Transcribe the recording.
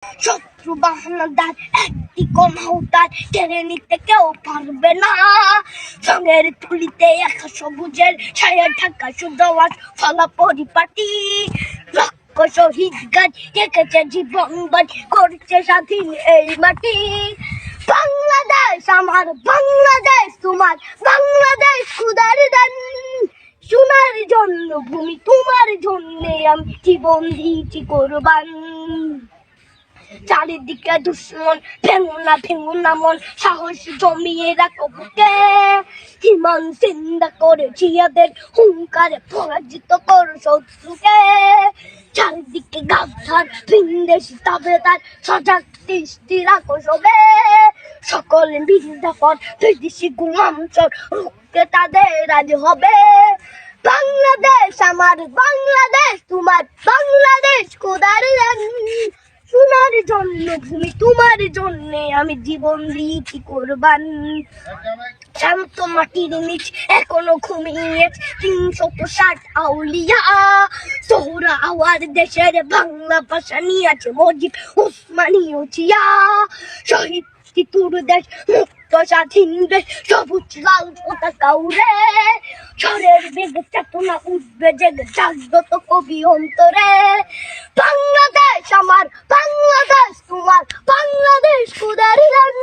শত্রু বাহানাদার একটি কণাও তার কেড়ে নিতে কেউ পারবে না। রঙের তুলিতে একা সবুজের ছায়া ঢাকা শুধু আওয়াজ ফলা পরিপাটি। লক্ষ শহীদ গাছ রেখেছে জীবন বাজ করছে স্বাধীন এই মাটি। বাংলাদেশ আমার, বাংলাদেশ তোমার, বাংলাদেশ খুদার দান। সোনার জন্মভূমি তোমার জন্যে আমি জীবন দিয়েছি কোরবান। চারিদিকে দুশ্মন, ভেঙো না মন, সাহস জমিয়ে রাখো বুকে। ইমান জিন্দা করে জিয়াদের হুঙ্কারে পরাজিত করো শত্রুকে। চারিদিকে গাদ্দার ভিনদেশি তাবেদার, সজাগ দৃষ্টি রাখো সবে। সকলে বৃন্দাবন বিদেশি গোলাম চোর রুখতে তাদের আজ হবে। বাংলাদেশ আমার, বাংলাদেশ তোমার, বাংলাদেশ খোদার দান। সোনার জন্মভূমি তোমার জন্যে আমি জীবন দিয়েছি কোরবান। শান্ত মাটির নিচ এখনো ঘুমিয়ে 360 আউলিয়া। সোহরা আওয়ার দেশের বাংলা ভাষা নিয়ে আছে মজিদ উসমানীয় জিয়া। শহীদ তিতুর দেশ, মুক্ত স্বাধীন দেশ, সবুজ লাল পতাকা উড়ে। ঝড়ের বেগে চেতনা উঠবে জেগে জাগ্রত কবি অন্তরে। বাংলাদেশ আমার, বাংলাদেশ তোমার, বাংলাদেশ খুদার দান।